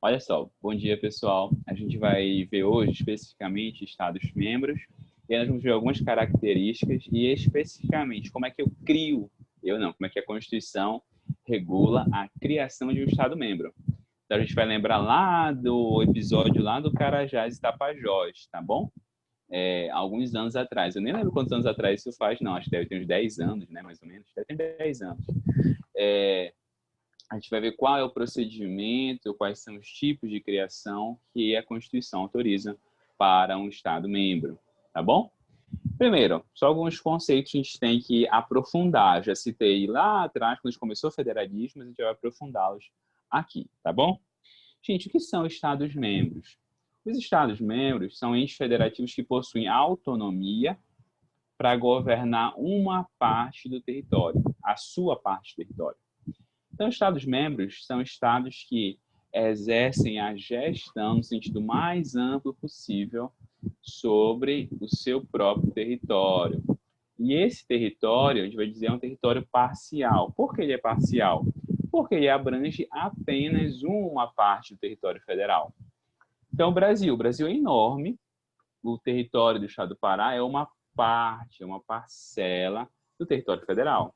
Olha só, bom dia pessoal. A gente vai ver hoje especificamente Estados-membros e nós vamos ver algumas características e especificamente como é que eu crio, como é que a Constituição regula a criação de um Estado-membro. Então a gente vai lembrar lá do episódio lá do Carajás e Tapajós, tá bom? Alguns anos atrás. Eu nem lembro quantos anos atrás isso faz, não. Acho que deve ter uns 10 anos, né, mais ou menos. Deve ter 10 anos. A gente vai ver qual é o procedimento, quais são os tipos de criação que a Constituição autoriza para um Estado-membro, tá bom? Primeiro, só alguns conceitos que a gente tem que aprofundar. Já citei lá atrás, quando a gente começou o federalismo, mas a gente vai aprofundá-los aqui, tá bom? Gente, o que são Estados-membros? Os Estados-membros são entes federativos que possuem autonomia para governar uma parte do território, a sua parte do território. Então, Estados-membros são estados que exercem a gestão, no sentido mais amplo possível, sobre o seu próprio território. E esse território, a gente vai dizer, é um território parcial. Por que ele é parcial? Porque ele abrange apenas uma parte do território federal. Então, o Brasil é enorme, o território do estado do Pará é uma parte, é uma parcela do território federal.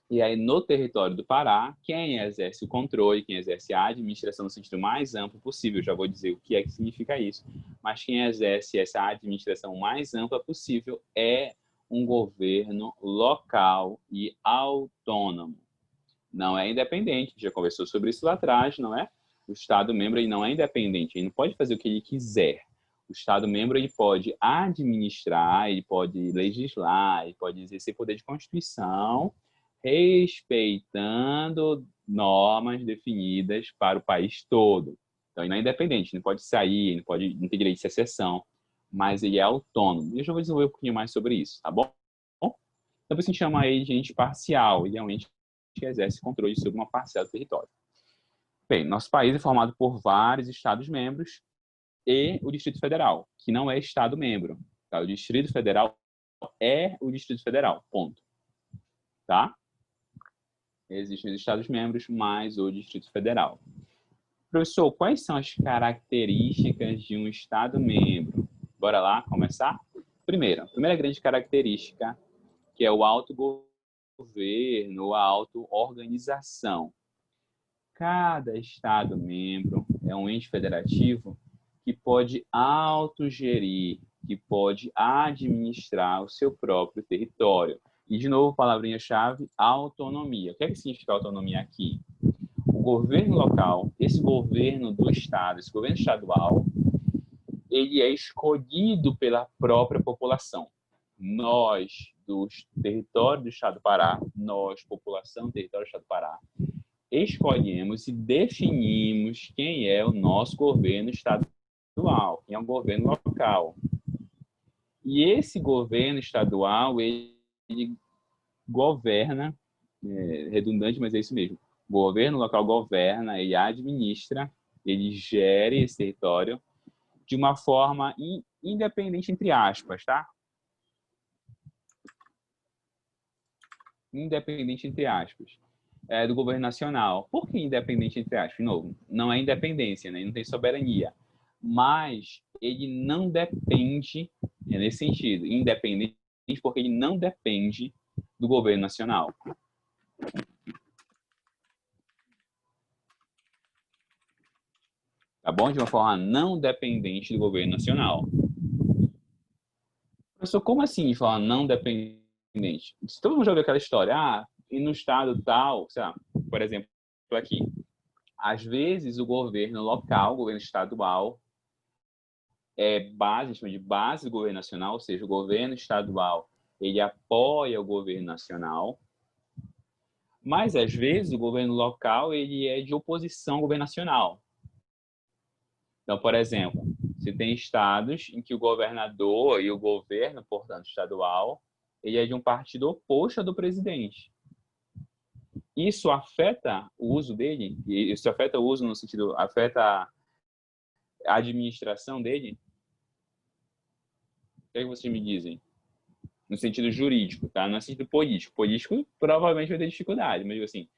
E aí, no território do Pará, quem exerce o controle, quem exerce a administração no sentido mais amplo possível, já vou dizer o que é que significa isso, mas quem exerce essa administração mais ampla possível é um governo local e autônomo. Não é independente, já conversou sobre isso lá atrás, não é? O Estado-membro ele não é independente, ele não pode fazer o que ele quiser. O Estado-membro ele pode administrar, ele pode legislar, ele pode exercer poder de constituição, respeitando normas definidas para o país todo. Então, ele não é independente, não pode sair, não tem direito de secessão, mas ele é autônomo. E eu já vou desenvolver um pouquinho mais sobre isso, tá bom? Então, por isso a gente chama ele de ente parcial. Ele é um ente que exerce controle sobre uma parcela do território. Bem, nosso país é formado por vários Estados-membros e o Distrito Federal, que não é Estado-membro. Tá? O Distrito Federal é o Distrito Federal, ponto. Tá? Existem os Estados-membros mais o Distrito Federal. Professor, quais são as características de um Estado-membro? Bora lá começar? A primeira grande característica, que é o autogoverno, a auto-organização. Cada Estado-membro é um ente federativo que pode autogerir, que pode administrar o seu próprio território. E, de novo, palavrinha-chave, autonomia. O que é que significa autonomia aqui? O governo local, esse governo do Estado, esse governo estadual, ele é escolhido pela própria população. Nós, do território do Estado do Pará, nós, população do território do Estado do Pará, escolhemos e definimos quem é o nosso governo estadual, quem é o governo local. E esse governo estadual, ele governa, redundante, mas é isso mesmo, o governo local governa, ele administra, ele gere esse território de uma forma independente, entre aspas, tá? Independente, entre aspas, do governo nacional. Por que independente, entre aspas? De novo, não é independência, né? Não tem soberania. Mas ele não depende, nesse sentido, independente porque ele não depende do governo nacional. Tá bom? De uma forma não dependente do governo nacional. Professor, como assim de forma não dependente? Todo mundo já ouviu aquela história, e no estado tal, sei lá, por exemplo, aqui, às vezes o governo local, o governo estadual, chama de base do governo nacional, ou seja, o governo estadual, ele apoia o governo nacional, mas às vezes o governo local, ele é de oposição ao governo nacional. Então, por exemplo, você tem estados em que o governador e o governo, portanto, estadual, ele é de um partido oposto ao do presidente. Isso afeta o uso dele? Isso afeta o uso no sentido, afeta a administração dele? O que é que vocês me dizem? No sentido jurídico, tá? Não é sentido político. Político provavelmente vai ter dificuldade, mas assim,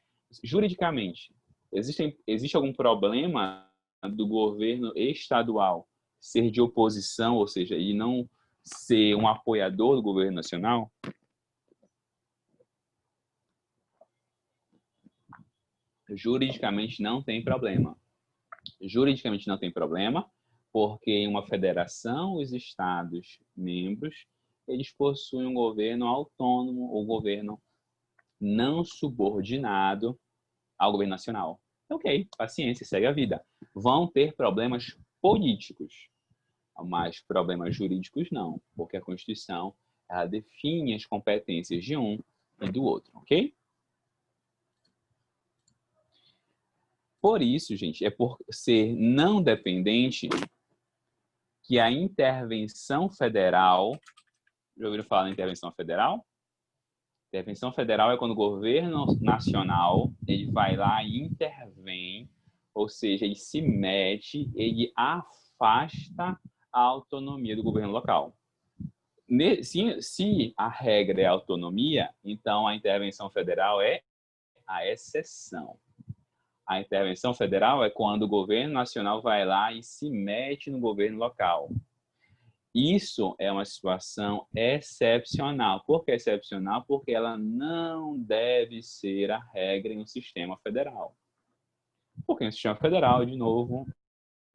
juridicamente, existe algum problema do governo estadual ser de oposição, ou seja, e não ser um apoiador do governo nacional, juridicamente não tem problema. Juridicamente não tem problema, porque em uma federação, os estados membros, eles possuem um governo autônomo, ou governo não subordinado ao governo nacional. Ok, paciência, segue a vida. Vão ter problemas políticos, mas problemas jurídicos não, porque a Constituição ela define as competências de um e do outro, ok? Por isso, gente, é por ser não dependente que a intervenção federal... Já ouviram falar em intervenção federal? Intervenção federal é quando o governo nacional ele vai lá e intervém, ou seja, ele se mete, ele afasta a autonomia do governo local. Se a regra é a autonomia, então a intervenção federal é a exceção. A intervenção federal é quando o governo nacional vai lá e se mete no governo local. Isso é uma situação excepcional. Por que excepcional? Porque ela não deve ser a regra em um sistema federal. Porque no sistema federal, de novo,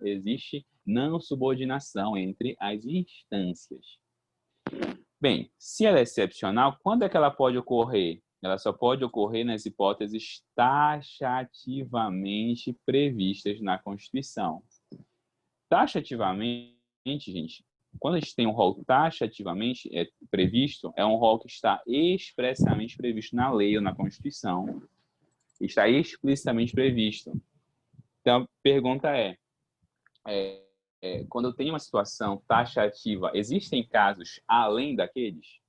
existe não subordinação entre as instâncias. Bem, se ela é excepcional, quando é que ela pode ocorrer? Ela só pode ocorrer nas hipóteses taxativamente previstas na Constituição. Taxativamente, gente, quando a gente tem um rol taxativamente previsto, é um rol que está expressamente previsto na lei ou na Constituição. Está explicitamente previsto. Então, a pergunta quando eu tenho uma situação taxativa, existem casos além daqueles?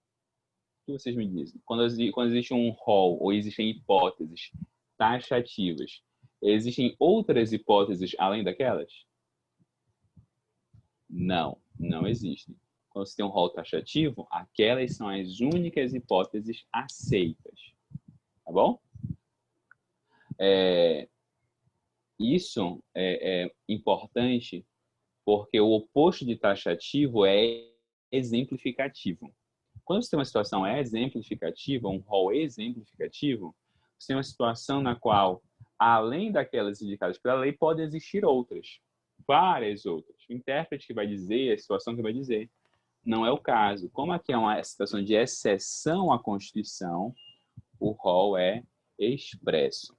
O que vocês me dizem? Quando existe um rol ou existem hipóteses taxativas, existem outras hipóteses além daquelas? Não, não existem. Quando você tem um rol taxativo, aquelas são as únicas hipóteses aceitas. Tá bom? Isso é importante porque o oposto de taxativo é exemplificativo. Quando você tem uma situação exemplificativa, um rol exemplificativo, você tem uma situação na qual, além daquelas indicadas pela lei, podem existir outras, várias outras. O intérprete que vai dizer, a situação que vai dizer. Não é o caso. Como aqui é uma situação de exceção à Constituição, o rol é expresso.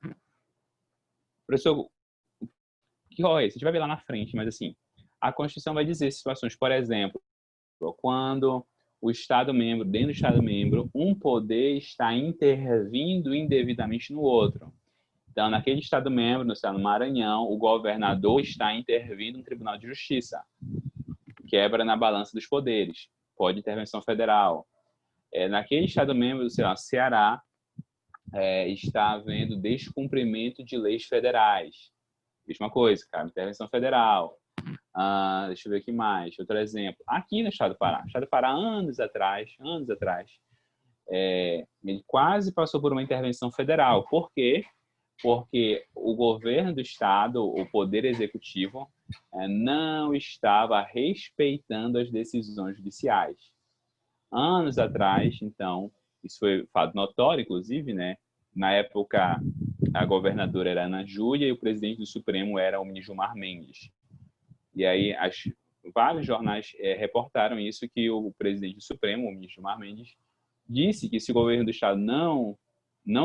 Professor, que rol é esse? A gente vai ver lá na frente, mas assim, a Constituição vai dizer situações, por exemplo, quando o Estado-membro, dentro do Estado-membro, um poder está intervindo indevidamente no outro. Então, naquele Estado-membro, no Estado do Maranhão, o governador está intervindo no Tribunal de Justiça. Quebra na balança dos poderes. Pode intervenção federal. Naquele Estado-membro, sei lá, Ceará, está havendo descumprimento de leis federais. Mesma coisa, cara, intervenção federal. Deixa eu ver aqui mais. Outro exemplo. Aqui no Estado do Pará. O Estado do Pará, anos atrás, ele quase passou por uma intervenção federal. Por quê? Porque o governo do Estado, o poder executivo, não estava respeitando as decisões judiciais. Anos atrás, então, isso foi fato notório, inclusive, né? Na época, a governadora era Ana Júlia e o presidente do Supremo era o ministro Gilmar Mendes. E aí, vários jornais reportaram isso, que o presidente do Supremo, o ministro Gilmar Mendes, disse que se o governo do Estado não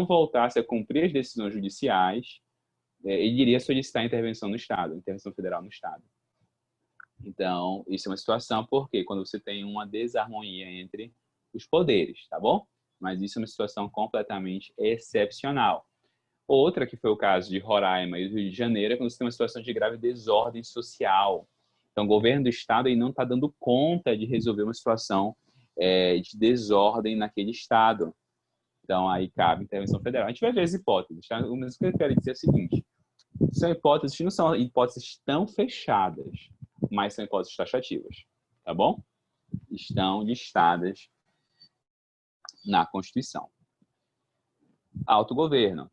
voltasse a cumprir as decisões judiciais, ele iria solicitar intervenção no Estado, intervenção federal no Estado. Então, isso é uma situação porque quando você tem uma desarmonia entre os poderes, tá bom? Mas isso é uma situação completamente excepcional. Outra, que foi o caso de Roraima e do Rio de Janeiro, é quando você tem uma situação de grave desordem social. Então, o governo do Estado aí não está dando conta de resolver uma situação de desordem naquele Estado. Então, aí cabe intervenção federal. A gente vai ver as hipóteses, tá? Mas o que eu quero dizer é o seguinte: são hipóteses que não são hipóteses tão fechadas, mas são hipóteses taxativas, tá bom? Estão listadas na Constituição. Autogoverno.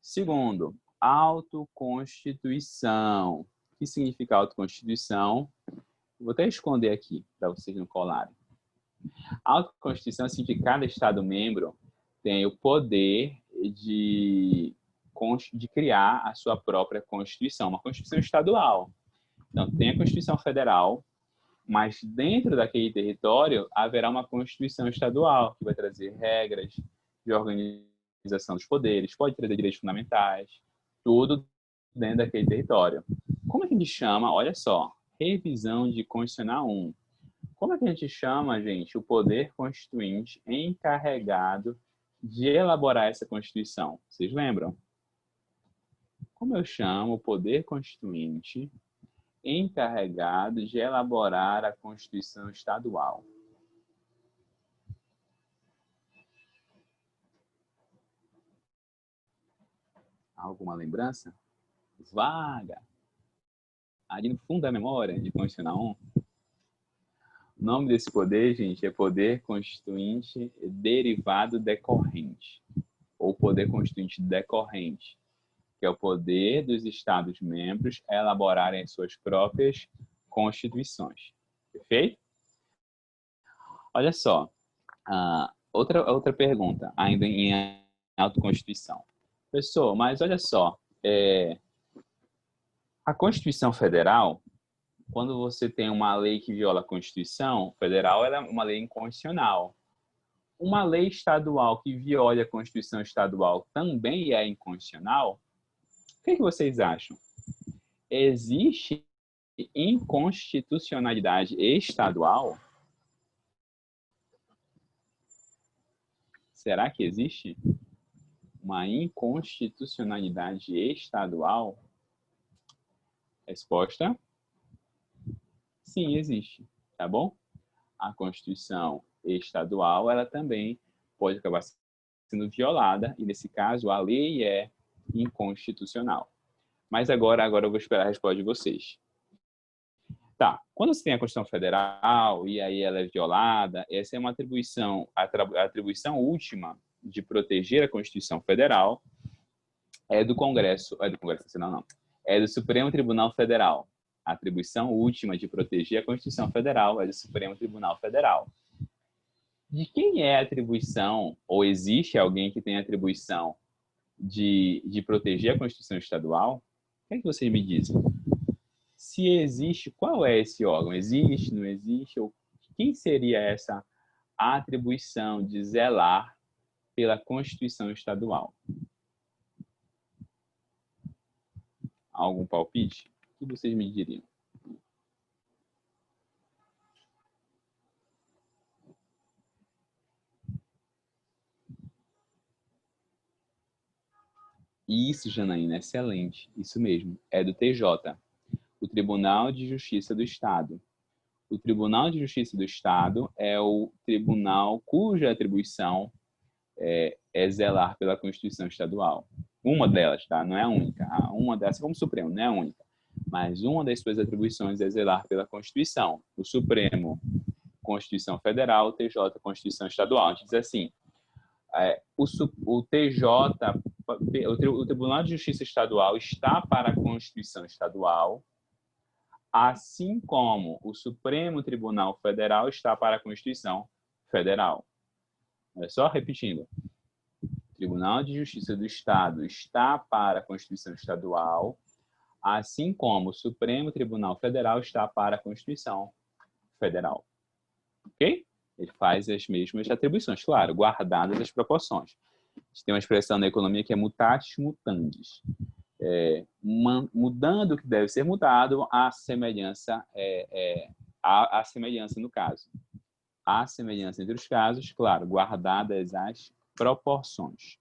Segundo, autoconstituição. O que significa autoconstituição? Vou até esconder aqui, para vocês não colarem. A autoconstituição significa que cada Estado-membro tem o poder de criar a sua própria Constituição, uma Constituição estadual. Então, tem a Constituição Federal, mas dentro daquele território haverá uma Constituição estadual, que vai trazer regras de organização dos poderes, pode trazer direitos fundamentais, tudo dentro daquele território. Como é que a gente chama? Olha só, revisão de Constitucional 1. Como é que a gente chama, gente, o poder constituinte encarregado de elaborar essa Constituição? Vocês lembram? Como eu chamo o poder constituinte encarregado de elaborar a Constituição estadual? Alguma lembrança? Vaga. Ali no fundo da memória de Constitucional 1. O nome desse poder, gente, é poder constituinte derivado decorrente, ou poder constituinte decorrente, que é o poder dos Estados-membros a elaborarem suas próprias constituições. Perfeito? Olha só, outra pergunta, ainda em autoconstituição. Professor, mas olha só, a Constituição Federal, quando você tem uma lei que viola a Constituição Federal, ela é uma lei inconstitucional. Uma lei estadual que viola a Constituição estadual também é inconstitucional? O que vocês acham? Existe inconstitucionalidade estadual? Será que existe uma inconstitucionalidade estadual? Resposta: sim, existe, tá bom? A Constituição estadual, ela também pode acabar sendo violada, e nesse caso a lei é inconstitucional. Mas agora eu vou esperar a resposta de vocês. Tá, quando você tem a Constituição Federal e aí ela é violada, essa é uma atribuição, a atribuição última de proteger a Constituição Federal é do Congresso Nacional, não, é do Supremo Tribunal Federal. A atribuição última de proteger a Constituição Federal é do Supremo Tribunal Federal. De quem é a atribuição, ou existe alguém que tem a atribuição de proteger a Constituição Estadual? O que vocês me dizem? Se existe, qual é esse órgão? Existe, não existe? Ou quem seria essa atribuição de zelar pela Constituição Estadual? Algum palpite? O que vocês me diriam? Isso, Janaína, excelente. Isso mesmo, é do TJ, o Tribunal de Justiça do Estado. O Tribunal de Justiça do Estado é o tribunal cuja atribuição é zelar pela Constituição Estadual. Uma delas, tá? Não é a única. Uma dessas, como Supremo, não é a única. Mas uma das suas atribuições é zelar pela Constituição. O Supremo, Constituição Federal, o TJ, Constituição Estadual. A gente diz assim, o TJ, o Tribunal de Justiça Estadual está para a Constituição Estadual, assim como o Supremo Tribunal Federal está para a Constituição Federal. Olha só, repetindo. O Tribunal de Justiça do Estado está para a Constituição Estadual, assim como o Supremo Tribunal Federal está para a Constituição Federal. Ok? Ele faz as mesmas atribuições, claro, guardadas as proporções. A gente tem uma expressão na economia que é mutatis mutandis. Mudando o que deve ser mudado, a semelhança no caso. A semelhança entre os casos, claro, guardadas as proporções.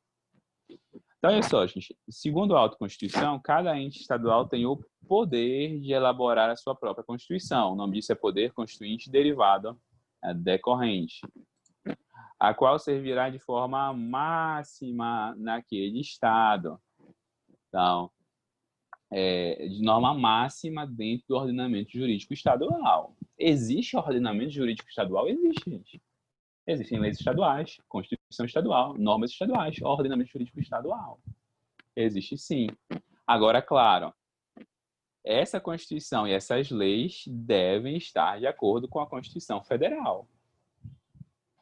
Então, olha só, gente. Segundo a autoconstituição, cada ente estadual tem o poder de elaborar a sua própria Constituição. O nome disso é poder constituinte derivado decorrente, a qual servirá de forma máxima naquele Estado. Então, de norma máxima dentro do ordenamento jurídico estadual. Existe ordenamento jurídico estadual? Existe, gente. Existem leis estaduais, Constituição estadual, normas estaduais, ordenamento jurídico estadual. Existe sim. Agora, claro, essa Constituição e essas leis devem estar de acordo com a Constituição Federal.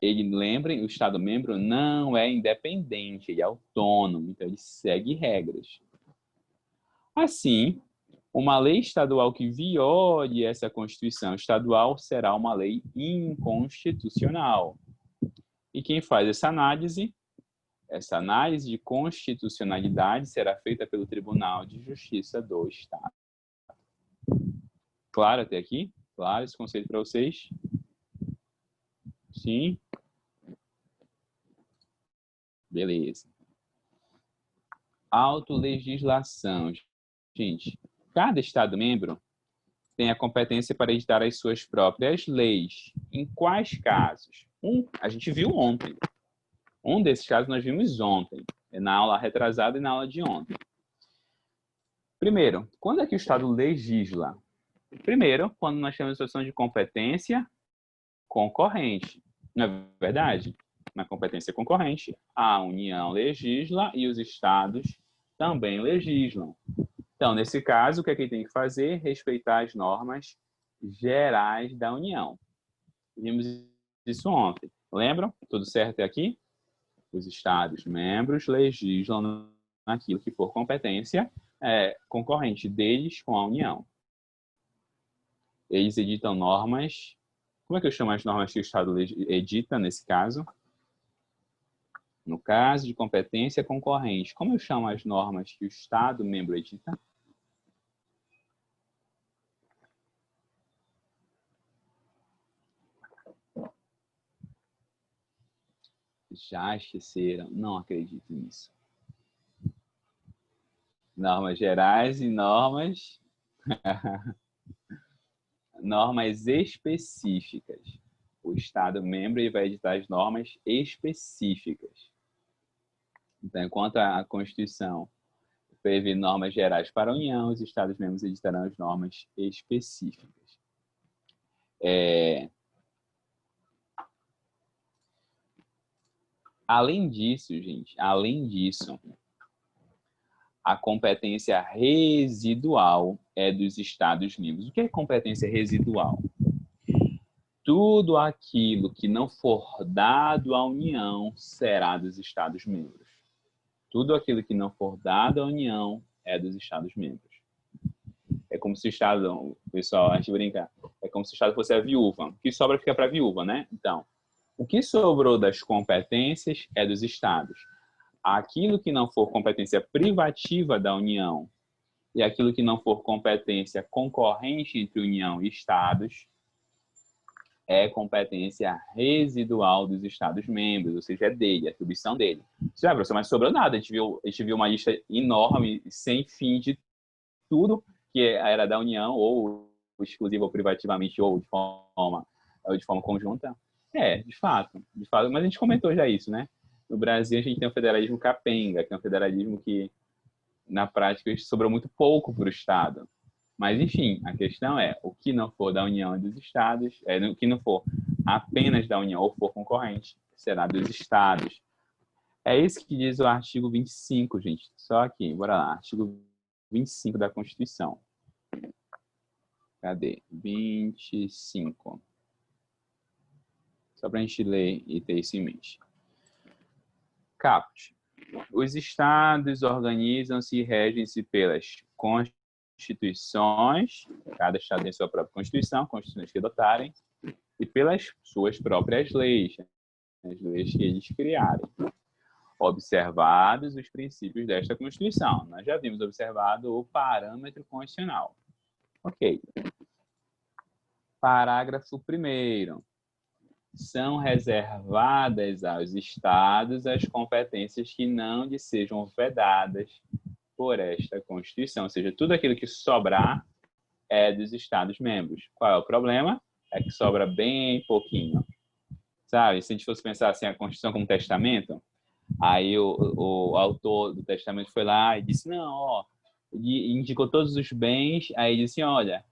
Lembrem, o Estado-membro não é independente, ele é autônomo, então ele segue regras. Assim, uma lei estadual que viole essa Constituição estadual será uma lei inconstitucional. E quem faz essa análise de constitucionalidade será feita pelo Tribunal de Justiça do Estado. Claro até aqui? Claro esse conceito para vocês? Sim? Beleza. Autolegislação. Gente, cada Estado-membro tem a competência para editar as suas próprias leis. Em quais casos? A gente viu ontem. Um desses casos nós vimos ontem, na aula retrasada e na aula de ontem. Primeiro, quando é que o Estado legisla? Primeiro, quando nós temos a situação de competência concorrente. Não é verdade? Na competência concorrente, a União legisla e os Estados também legislam. Então, nesse caso, o que é que tem que fazer? Respeitar as normas gerais da União. Vimos isso ontem. Lembram? Tudo certo até aqui? Os Estados-membros legislam naquilo que for competência concorrente deles com a União. Eles editam normas. Como é que eu chamo as normas que o Estado edita, nesse caso? No caso de competência concorrente, como eu chamo as normas que o Estado-membro edita? Já esqueceram? Não acredito nisso. Normas gerais e normas específicas. O Estado-membro vai editar as normas específicas. Então, enquanto a Constituição prevê normas gerais para a União, os Estados-membros editarão as normas específicas. Além disso, gente, a competência residual é dos Estados-membros. O que é competência residual? Tudo aquilo que não for dado à União será dos Estados-membros. Tudo aquilo que não for dado à União é dos Estados-membros. É como se o Estado, pessoal, a gente brinca, é como se o Estado fosse a viúva. O que sobra fica para a viúva, né? Então, o que sobrou das competências é dos Estados. Aquilo que não for competência privativa da União e aquilo que não for competência concorrente entre União e Estados é competência residual dos Estados-membros, ou seja, é dele, é atribuição dele. Já, professor, mas sobrou nada. A gente viu uma lista enorme, sem fim, de tudo que era da União, ou exclusiva ou privativamente, ou de forma conjunta. De fato. Mas a gente comentou já isso, né? No Brasil, a gente tem o federalismo capenga, que é um federalismo que, na prática, sobrou muito pouco para o Estado. Mas, enfim, a questão é, o que não for da União e dos Estados, o que não for apenas da União ou for concorrente, será dos Estados. É isso que diz o artigo 25, gente. Só aqui, bora lá. Artigo 25 da Constituição. Cadê? 25. Só para a gente ler e ter isso em mente. Caput. Os Estados organizam-se e regem-se pelas constituições, cada Estado tem sua própria Constituição, constituições que adotarem, e pelas suas próprias leis, as leis que eles criarem. Observados os princípios desta Constituição. Nós já vimos observado o parâmetro constitucional. Ok. Parágrafo 1º. São reservadas aos Estados as competências que não lhes sejam vedadas por esta Constituição. Ou seja, tudo aquilo que sobrar é dos Estados-membros. Qual é o problema? É que sobra bem pouquinho. Sabe? Se a gente fosse pensar assim, a Constituição como testamento, aí o autor do testamento foi lá e disse, não, indicou todos os bens, aí disse, olha,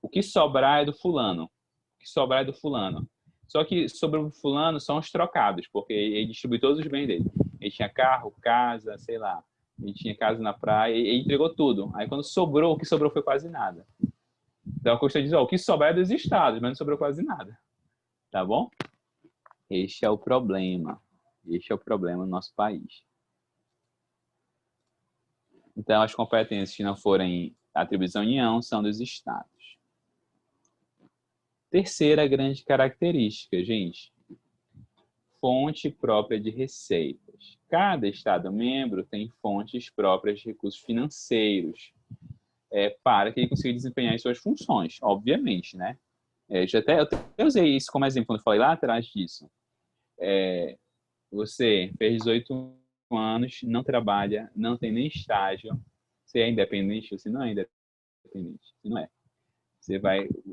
o que sobrar é do fulano. O que sobrar é do fulano. Só que sobre o fulano são os trocados, porque ele distribui todos os bens dele. Ele tinha carro, casa, sei lá, e tinha casa na praia, e entregou tudo. Aí quando sobrou, o que sobrou foi quase nada. Então a Constituição diz, ó, o que sobrar é dos estados, mas não sobrou quase nada. Tá bom? Este é o problema. Este é o problema no nosso país. Então, as competências que não forem atribuídas à União são dos estados. Terceira grande característica, gente. Fonte própria de receitas. Cada estado-membro tem fontes próprias de recursos financeiros para que ele consiga desempenhar as suas funções, obviamente, né? Eu até usei isso como exemplo quando eu falei lá atrás disso. Você fez 18 anos, não trabalha, não tem nem estágio, você é independente, você não é independente, você não é.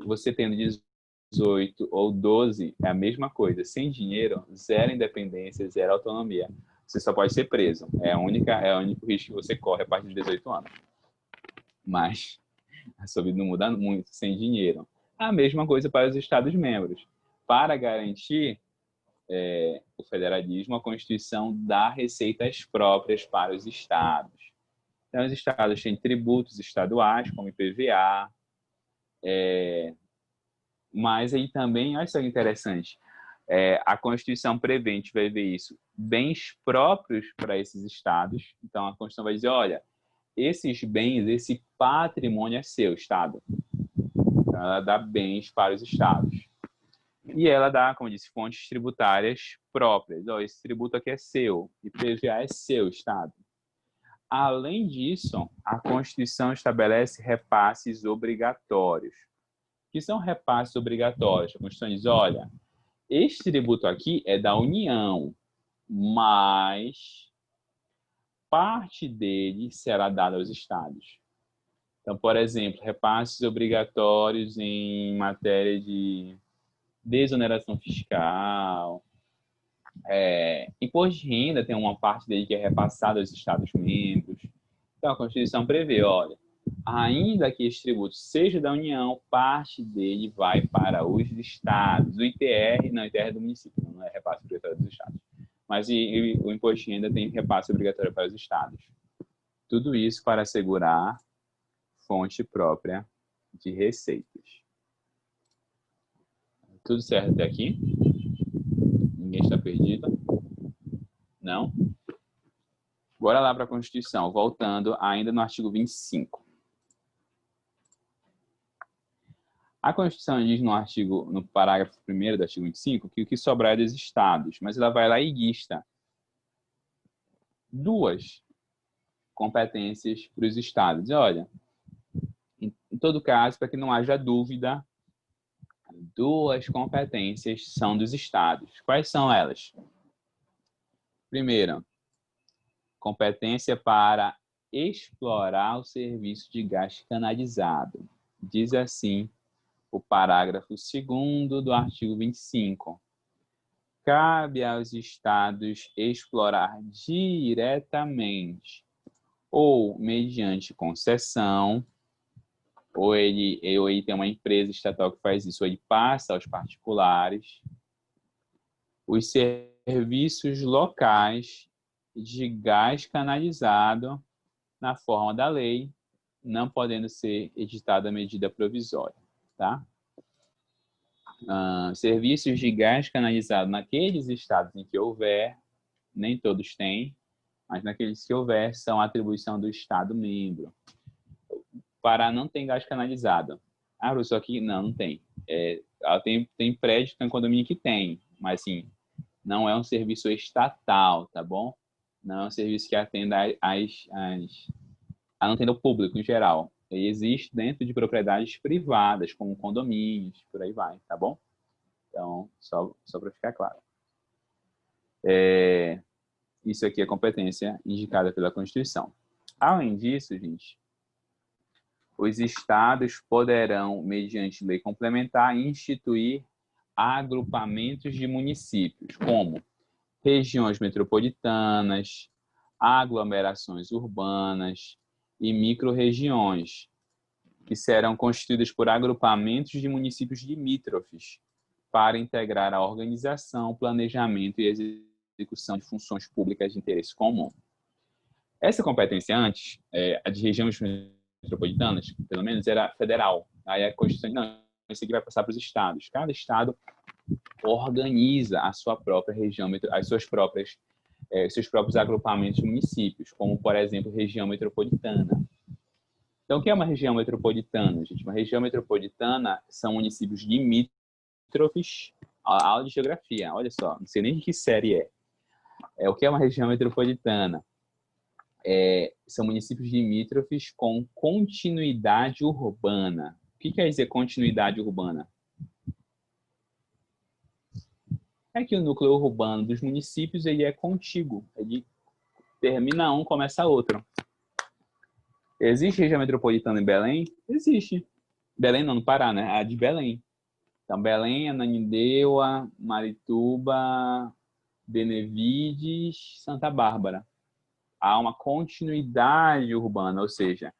Você tendo 18 ou 12 é a mesma coisa, sem dinheiro, zero independência, zero autonomia. Você só pode ser preso. É o único risco que você corre a partir de 18 anos. Mas a sua vida não muda muito sem dinheiro. A mesma coisa para os Estados-membros. Para garantir o federalismo, a Constituição dá receitas próprias para os estados. Então, os estados têm tributos estaduais, como IPVA, mas aí também, olha só que interessante, a Constituição prevê, a gente vai ver isso, bens próprios para esses estados. Então, a Constituição vai dizer, olha, esses bens, esse patrimônio é seu, Estado. Então, ela dá bens para os estados. E ela dá, como eu disse, fontes tributárias próprias. Esse tributo aqui é seu, IPVA é seu, Estado. Além disso, a Constituição estabelece repasses obrigatórios. O que são repasses obrigatórios? A Constituição diz, olha, este tributo aqui é da União, mas parte dele será dada aos estados. Então, por exemplo, repasses obrigatórios em matéria de desoneração fiscal, imposto de renda tem uma parte dele que é repassada aos Estados-membros. Então, a Constituição prevê, olha, ainda que esse tributo seja da União, parte dele vai para os estados. O ITR, não, o ITR é do município, não é repasse obrigatório dos estados. Mas o imposto de renda tem repasse obrigatório para os estados. Tudo isso para assegurar fonte própria de receitas. Tudo certo até aqui? Ninguém está perdido? Não? Bora lá para a Constituição, voltando ainda no artigo 25. A Constituição diz no parágrafo 1º do artigo 25 que o que sobrar é dos estados, mas ela vai lá e lista duas competências para os estados. E olha, em todo caso, para que não haja dúvida, duas competências são dos estados. Quais são elas? Primeiro, competência para explorar o serviço de gás canalizado. Diz assim o parágrafo 2º do artigo 25. Cabe aos estados explorar diretamente ou mediante concessão, ou ele tem uma empresa estatal que faz isso, ou ele passa aos particulares, os serviços locais de gás canalizado na forma da lei, não podendo ser editada medida provisória, tá? Serviços de gás canalizado naqueles estados em que houver, nem todos têm, mas naqueles que houver, são atribuição do Estado-membro. Pará não tem gás canalizado. Só aqui não tem. Tem prédio, tem condomínio que tem, mas assim, não é um serviço estatal, tá bom? Não é um serviço que atenda não atenda o público em geral. Ele existe dentro de propriedades privadas, como condomínios, por aí vai, tá bom? Então, só para ficar claro. Isso aqui é competência indicada pela Constituição. Além disso, gente, os estados poderão, mediante lei complementar, instituir agrupamentos de municípios, como regiões metropolitanas, aglomerações urbanas e microrregiões, que serão constituídas por agrupamentos de municípios limítrofes para integrar a organização, planejamento e execução de funções públicas de interesse comum. Essa competência antes, a de regiões metropolitanas, pelo menos, era federal. Aí a Constituição, não, isso aqui vai passar para os estados. Cada estado organiza a sua própria região, as suas próprias, seus próprios agrupamentos de municípios, como, por exemplo, região metropolitana. Então, o que é uma região metropolitana, gente? Uma região metropolitana são municípios limítrofes. A aula de geografia, olha só, não sei nem de que série é. O que é uma região metropolitana? São municípios limítrofes com continuidade urbana. O que quer dizer continuidade urbana? É que o núcleo urbano dos municípios ele é contíguo. Ele termina um, começa outro. Existe região metropolitana em Belém? Existe. Belém não, no Pará, né? A de Belém. Então, Belém, Ananindeua, Marituba, Benevides, Santa Bárbara. Há uma continuidade urbana, ou seja,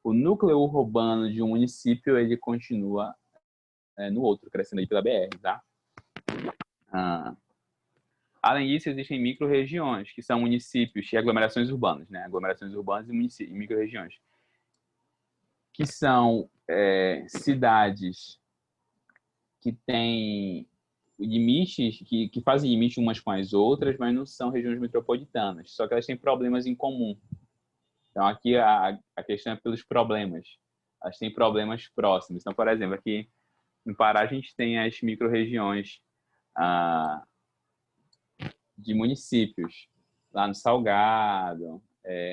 o núcleo urbano de um município ele continua no outro, crescendo aí pela BR, tá? Além disso, existem micro-regiões, que são municípios e aglomerações urbanas, né? Aglomerações urbanas e micro-regiões, que são cidades que têm limites, que fazem limite umas com as outras, mas não são regiões metropolitanas, só que elas têm problemas em comum. Então, aqui a questão é pelos problemas. Elas têm problemas próximos. Então, por exemplo, aqui no Pará a gente tem as micro-regiões de municípios, lá no Salgado,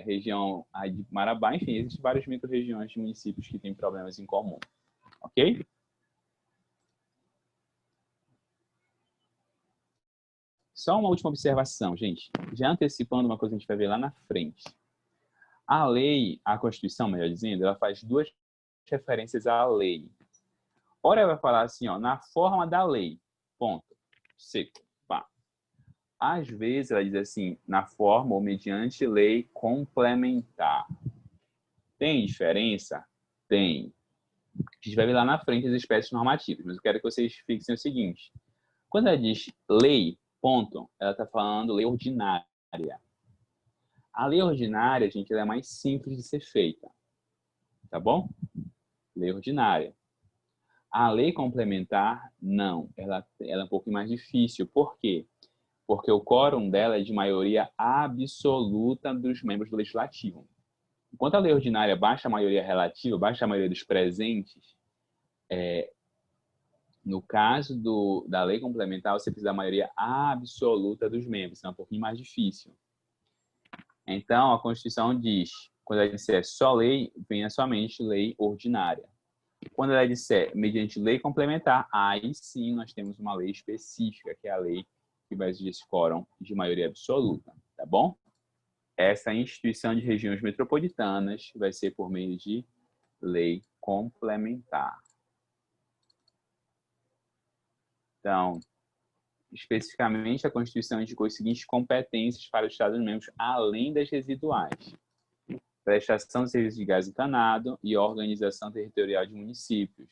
região de Marabá, enfim, existem várias micro-regiões de municípios que têm problemas em comum. Ok? Só uma última observação, gente. Já antecipando uma coisa que a gente vai ver lá na frente. A lei, a Constituição, melhor dizendo, ela faz duas referências à lei. Ora, ela vai falar assim, ó, na forma da lei, ponto, seco, pá. Às vezes, ela diz assim, na forma ou mediante lei complementar. Tem diferença? Tem. A gente vai ver lá na frente as espécies normativas, mas eu quero que vocês fixem o seguinte. Quando ela diz lei, ponto, ela está falando lei ordinária. A lei ordinária, gente, ela é mais simples de ser feita. Tá bom? Lei ordinária. A lei complementar, não. Ela é um pouco mais difícil. Por quê? Porque o quórum dela é de maioria absoluta dos membros do legislativo. Enquanto a lei ordinária baixa a maioria relativa, baixa a maioria dos presentes, no caso da lei complementar, você precisa da maioria absoluta dos membros. É um pouquinho mais difícil. Então, a Constituição diz, quando ela disser só lei, venha somente lei ordinária. Quando ela disser mediante lei complementar, aí sim nós temos uma lei específica, que é a lei que vai exigir esse quórum de maioria absoluta, tá bom? Essa instituição de regiões metropolitanas vai ser por meio de lei complementar. Então, especificamente, a Constituição indicou as seguintes competências para os Estados-membros, além das residuais: prestação de serviços de gás encanado e organização territorial de municípios.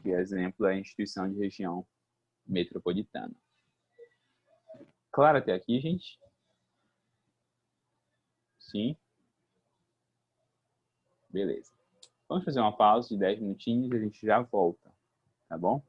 Que exemplo é a instituição de região metropolitana. Claro até aqui, gente? Sim? Beleza. Vamos fazer uma pausa de 10 minutinhos e a gente já volta, tá bom?